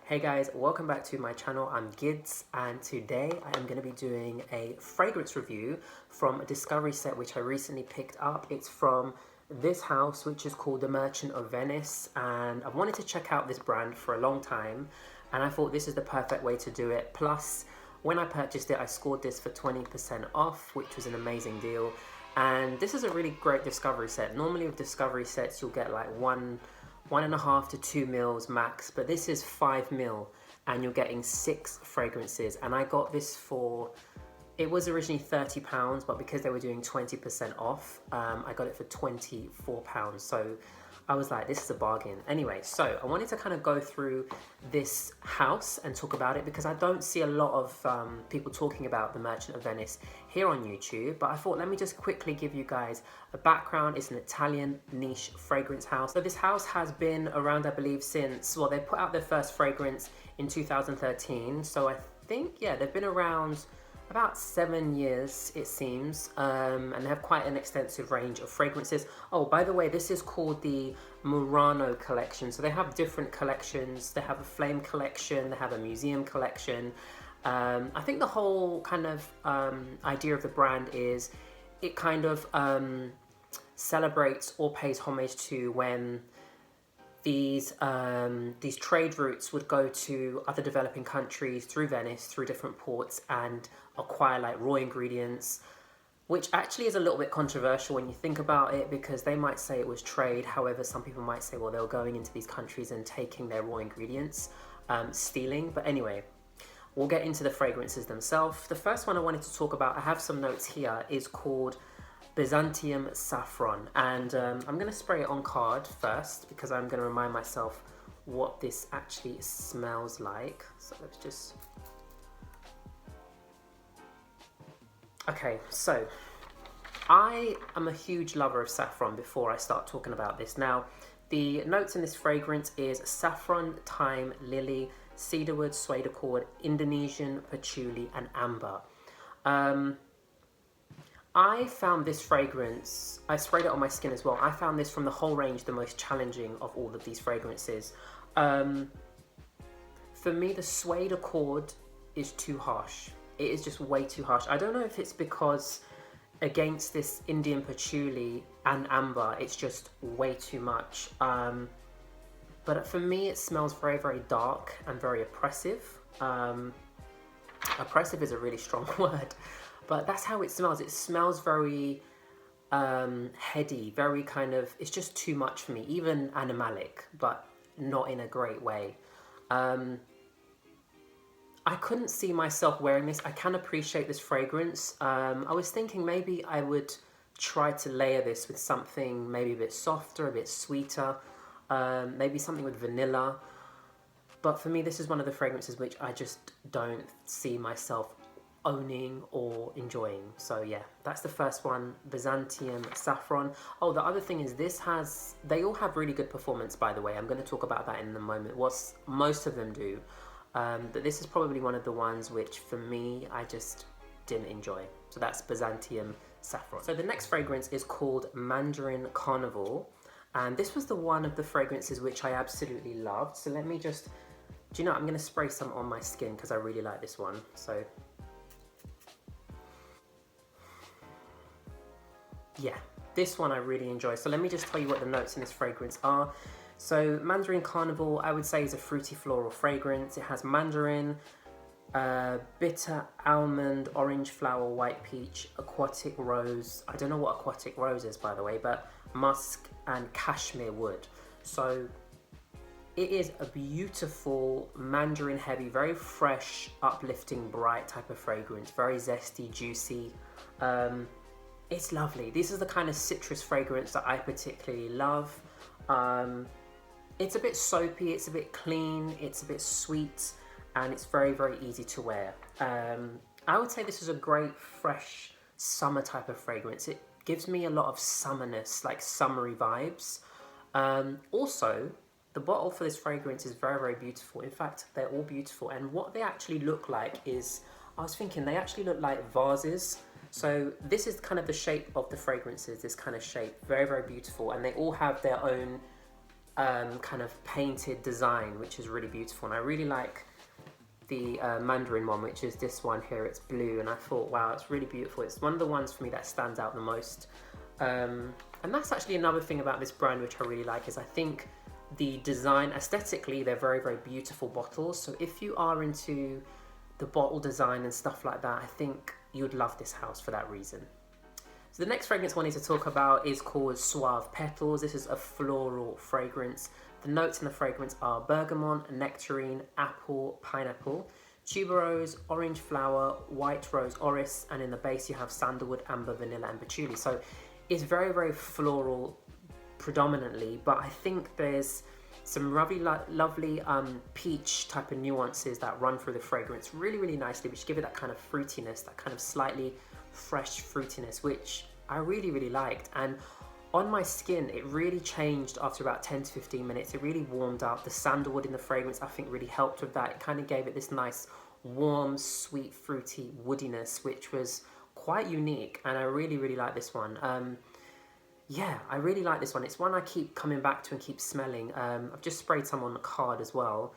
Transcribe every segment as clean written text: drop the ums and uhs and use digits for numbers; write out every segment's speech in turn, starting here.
Hey guys, welcome back to my channel. I'm Gids, and today I am going to be doing a fragrance review from a discovery set which I recently picked up. It's from this house which is called The Merchant of Venice, and I've wanted to check out this brand for a long time, and I thought this is the perfect way to do it. Plus, when I purchased it, I scored this for 20% off, which was an amazing deal. And this is a really great discovery set. Normally with discovery sets you'll get like 1.5 to 2 mils max, but this is 5 mil and you're getting 6 fragrances. And I got this for, it was originally £30, but because they were doing 20% off, I got it for £24. So I was like, this is a bargain. Anyway, so I wanted to kind of go through this house and talk about it because I don't see a lot of people talking about the Merchant of Venice here on YouTube, but I thought let me just quickly give you guys a background. It's an Italian niche fragrance house. So this house has been around, I believe, since, well, they put out their first fragrance in 2013. So I think, yeah, they've been around about 7 years, it seems, and they have quite an extensive range of fragrances. Oh, by the way, this is called the Murano collection. So they have different collections. They have a flame collection, they have a museum collection. I think the whole kind of idea of the brand is it kind of celebrates or pays homage to when these trade routes would go to other developing countries through Venice, through different ports, and acquire like raw ingredients, which actually is a little bit controversial when you think about it, because they might say it was trade. However, some people might say, well, they were going into these countries and taking their raw ingredients, stealing. But anyway, we'll get into the fragrances themselves. The first one I wanted to talk about, I have some notes here, is called Byzantium Saffron, and I'm going to spray it on card first because I'm going to remind myself what this actually smells like. So let's just... Okay, so I am a huge lover of saffron before I start talking about this. Now, the notes in this fragrance is saffron, thyme, lily, cedarwood, suede accord, Indonesian, patchouli, and amber. I found this fragrance, I sprayed it on my skin as well. I found this from the whole range the most challenging of all of these fragrances. For me, the suede accord is too harsh. It is just way too harsh. I don't know if it's because against this Indian patchouli and amber, it's just way too much. But for me, it smells very, very dark and very oppressive. Oppressive is a really strong word. But that's how it smells. It smells very heady, very kind of, it's just too much for me. Even animalic, but not in a great way. I couldn't see myself wearing this. I can appreciate this fragrance. I was thinking maybe I would try to layer this with something maybe a bit softer, a bit sweeter, maybe something with vanilla. But for me, this is one of the fragrances which I just don't see myself owning or enjoying. So yeah, that's the first one, Byzantium Saffron. Oh, the other thing is they all have really good performance, by the way. I'm going to talk about that in a moment. Most of them do. But this is probably one of the ones which for me, I just didn't enjoy. So that's Byzantium Saffron. So the next fragrance is called Mandarin Carnival. And this was the one of the fragrances which I absolutely loved. So let me just, do you know, I'm going to spray some on my skin because I really like this one. So yeah, this one I really enjoy. So let me just tell you what the notes in this fragrance are. So Mandarin Carnival, I would say, is a fruity floral fragrance. It has mandarin, bitter almond, orange flower, white peach, aquatic rose. I don't know what aquatic rose is, by the way, but musk and cashmere wood. So it is a beautiful mandarin heavy, very fresh, uplifting, bright type of fragrance. Very zesty, juicy. It's lovely. This is the kind of citrus fragrance that I particularly love. It's a bit soapy, it's a bit clean, it's a bit sweet, and it's very, very easy to wear. I would say this is a great, fresh, summer type of fragrance. It gives me a lot of summerness, like summery vibes. Also, the bottle for this fragrance is very, very beautiful. In fact, they're all beautiful. And what they actually look like is, I was thinking, they actually look like vases. So this is kind of the shape of the fragrances, this kind of shape. Very, very beautiful. And they all have their own kind of painted design, which is really beautiful. And I really like the Mandarin one, which is this one here. It's blue, and I thought, wow, it's really beautiful. It's one of the ones for me that stands out the most. And that's actually another thing about this brand which I really like, is I think the design, aesthetically, they're very, very beautiful bottles. So if you are into the bottle design and stuff like that, I think you'd love this house for that reason. So the next fragrance I wanted to talk about is called Suave Petals. This is a floral fragrance. The notes in the fragrance are bergamot, nectarine, apple, pineapple, tuberose, orange flower, white rose orris, and in the base you have sandalwood, amber, vanilla, and patchouli. So it's very, very floral predominantly, but I think there's some lovely peach type of nuances that run through the fragrance really, really nicely, which give it that kind of fruitiness, that kind of slightly fresh fruitiness, which I really, really liked. And on my skin, it really changed after about 10 to 15 minutes. It really warmed up. The sandalwood in the fragrance, I think, really helped with that. It kind of gave it this nice, warm, sweet, fruity woodiness, which was quite unique. And I really, really like this one. Yeah, I really like this one. It's one I keep coming back to and keep smelling. I've just sprayed some on the card as well.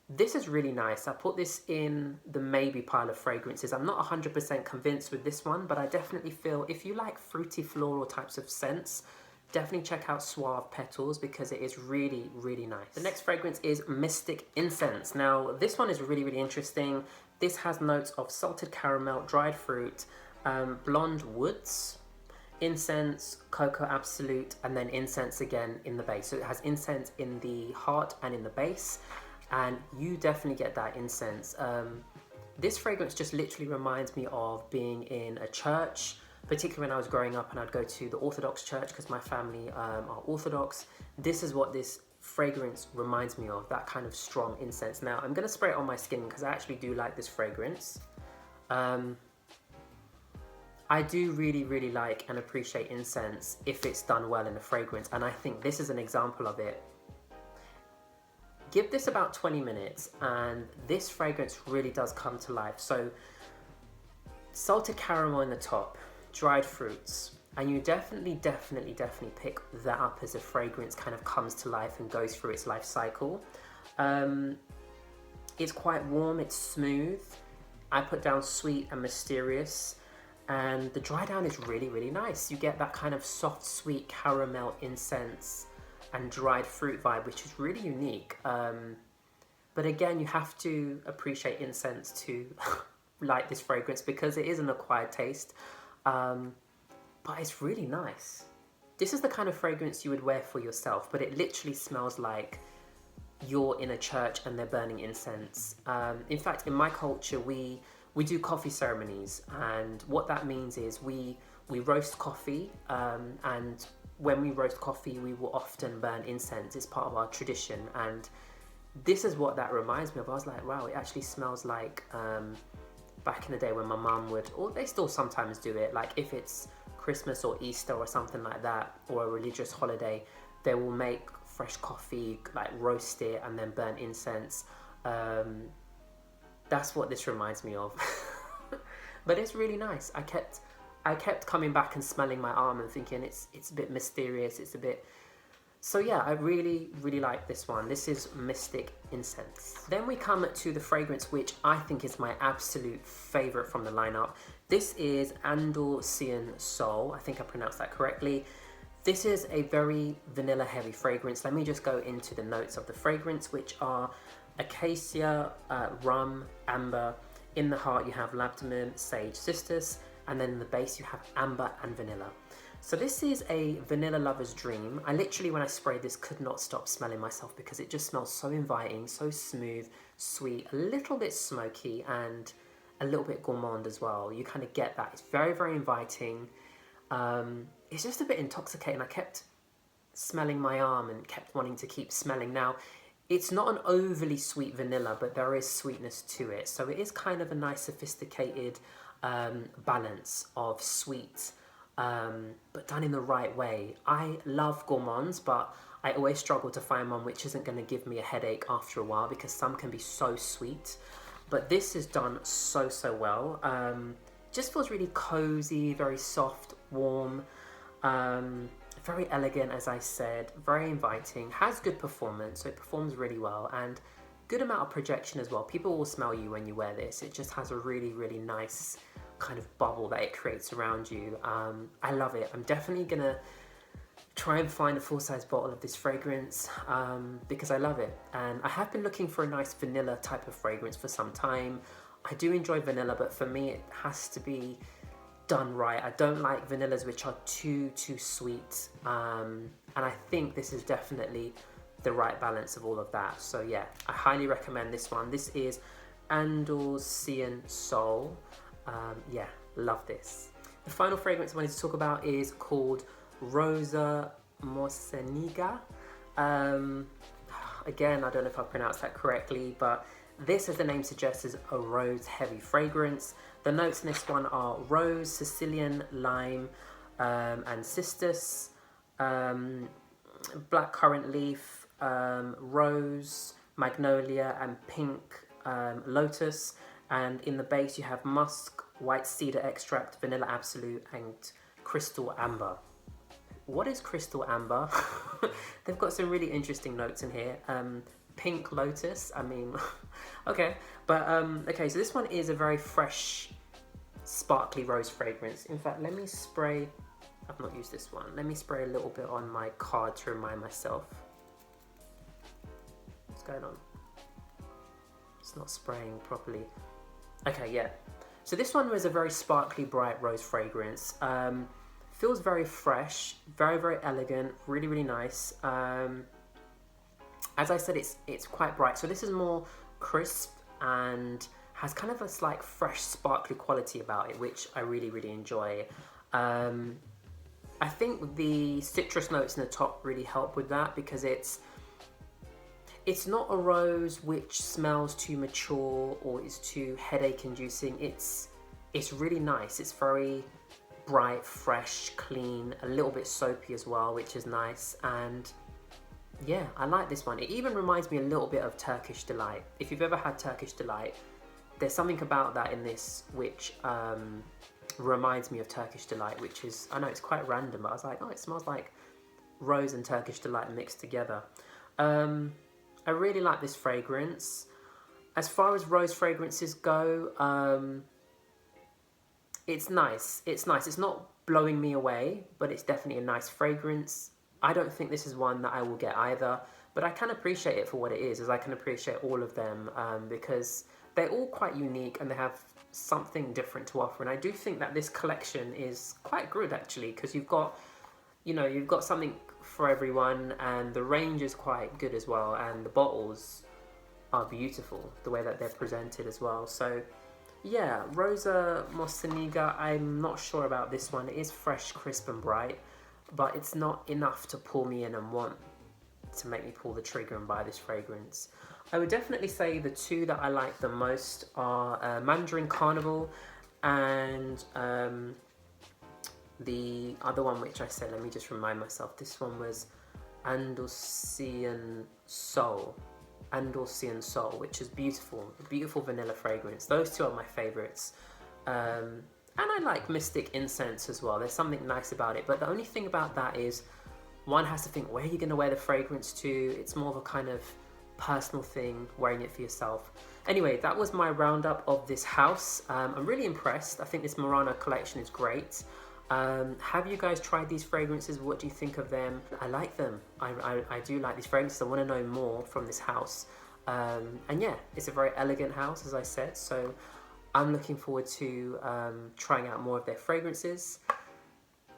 This is really nice. I put this in the maybe pile of fragrances. I'm not 100% convinced with this one, but I definitely feel if you like fruity floral types of scents, definitely check out Suave Petals because it is really, really nice. The next fragrance is Mystic Incense. Now, this one is really, really interesting. This has notes of salted caramel, dried fruit, blonde woods, incense, cocoa absolute, and then incense again in the base. So it has incense in the heart and in the base. And you definitely get that incense. This fragrance just literally reminds me of being in a church, particularly when I was growing up and I'd go to the Orthodox church because my family are Orthodox. This is what this fragrance reminds me of, that kind of strong incense. Now, I'm going to spray it on my skin because I actually do like this fragrance. I do really, really like and appreciate incense if it's done well in a fragrance, and I think this is an example of it. Give this about 20 minutes and this fragrance really does come to life. So salted caramel in the top, dried fruits, and you definitely pick that up as a fragrance kind of comes to life and goes through its life cycle. It's quite warm, it's smooth. I put down sweet and mysterious, and the dry down is really, really nice. You get that kind of soft, sweet caramel incense and dried fruit vibe, which is really unique. But again, you have to appreciate incense to like this fragrance because it is an acquired taste. But it's really nice. This is the kind of fragrance you would wear for yourself, but it literally smells like you're in a church and they're burning incense. In fact, in my culture, we do coffee ceremonies, and what that means is we roast coffee, and when we roast coffee, we will often burn incense. It's part of our tradition, and this is what that reminds me of. I was like, wow, it actually smells like back in the day when my mum would, or they still sometimes do it, like if it's Christmas or Easter or something like that, or a religious holiday, they will make fresh coffee, like roast it and then burn incense. That's what this reminds me of. But it's really nice. I kept coming back and smelling my arm and thinking it's a bit mysterious, it's a bit... So yeah, I really, really like this one. This is Mystic Incense. Then we come to the fragrance which I think is my absolute favorite from the lineup. This is Andalusian Soul. I think I pronounced that correctly. This is a very vanilla heavy fragrance. Let me just go into the notes of the fragrance, which are acacia, rum, amber. In the heart you have labdanum, sage, cistus, and then in the base you have amber and vanilla. So this is a vanilla lover's dream. I literally, when I sprayed this, could not stop smelling myself because it just smells so inviting, so smooth, sweet, a little bit smoky, and a little bit gourmand as well. You kind of get that. It's very, very inviting. It's just a bit intoxicating. I kept smelling my arm and kept wanting to keep smelling. Now, it's not an overly sweet vanilla, but there is sweetness to it. So it is kind of a nice, sophisticated balance of sweet, but done in the right way. I love gourmands, but I always struggle to find one which isn't going to give me a headache after a while because some can be so sweet. But this is done so, so well. Just feels really cozy, very soft, warm. very elegant, as I said, very inviting, has good performance, so it performs really well, and good amount of projection as well. People will smell you when you wear this. It just has a really, really nice kind of bubble that it creates around you. I love it. I'm definitely gonna try and find a full-size bottle of this fragrance because I love it. And I have been looking for a nice vanilla type of fragrance for some time. I do enjoy vanilla, but for me it has to be done right. I don't like vanillas which are too sweet, and I think this is definitely the right balance of all of that. So yeah, I highly recommend this one. This is Andalusian Soul. Yeah, love this. The final fragrance I wanted to talk about is called Rosa Moceniga. Again, I don't know if I pronounced that correctly, but this, as the name suggests, is a rose heavy fragrance. The notes in this one are rose, Sicilian, lime, and cistus, blackcurrant leaf, rose, magnolia, and pink lotus. And in the base you have musk, white cedar extract, vanilla absolute, and crystal amber. What is crystal amber? They've got some really interesting notes in here. Pink lotus, I mean, okay. But okay, so this one is a very fresh, sparkly rose fragrance. In fact, let me spray, I've not used this one. Let me spray a little bit on my card to remind myself. What's going on? It's not spraying properly. Okay, yeah. So this one was a very sparkly, bright rose fragrance. Feels very fresh, very, very elegant, really, really nice. As I said, it's quite bright. So this is more crisp and has kind of a slight fresh, sparkly quality about it, which I really, really enjoy. I think the citrus notes in the top really help with that because it's not a rose which smells too mature or is too headache inducing. It's really nice. It's very bright, fresh, clean, a little bit soapy as well, which is nice. And yeah, I like this one. It even reminds me a little bit of Turkish Delight. If you've ever had Turkish Delight, there's something about that in this which reminds me of Turkish Delight, which is, I know it's quite random, but I was like, oh, it smells like rose and Turkish Delight mixed together. I really like this fragrance. As far as rose fragrances go, it's nice. It's nice. It's not blowing me away, but it's definitely a nice fragrance. I don't think this is one that I will get either, but I can appreciate it for what it is, as I can appreciate all of them because they're all quite unique and they have something different to offer. And I do think that this collection is quite good actually, because you've got something for everyone, and the range is quite good as well, and the bottles are beautiful the way that they're presented as well. So yeah, Rosa Moceniga, I'm not sure about this one. It is fresh, crisp and bright, but it's not enough to pull me in and want to make me pull the trigger and buy this fragrance. I would definitely say the two that I like the most are Mandarin Carnival and the other one which I said, let me just remind myself, this one was Andalusian Soul. Andalusian Soul, which is beautiful, a beautiful vanilla fragrance. Those two are my favorites. And I like Mystic Incense as well. There's something nice about it, but the only thing about that is one has to think, where are you going to wear the fragrance to? It's more of a kind of personal thing, wearing it for yourself. Anyway, that was my roundup of this house. I'm really impressed. I think this Murano collection is great. Have you guys tried these fragrances? What do you think of them? I like them. I do like these fragrances. I want to know more from this house. And yeah, it's a very elegant house, as I said, so I'm looking forward to trying out more of their fragrances.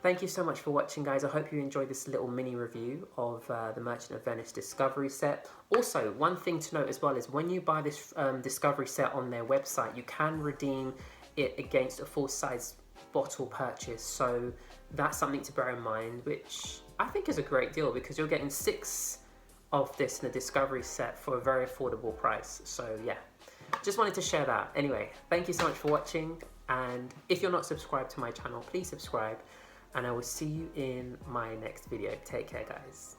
Thank you so much for watching, guys. I hope you enjoyed this little mini review of the Merchant of Venice Discovery set. Also, one thing to note as well is when you buy this Discovery set on their website, you can redeem it against a full-size bottle purchase. So that's something to bear in mind, which I think is a great deal because you're getting 6 of this in a Discovery set for a very affordable price. So yeah, just wanted to share that. Anyway, thank you so much for watching, and if you're not subscribed to my channel, please subscribe, and I will see you in my next video. Take care, guys.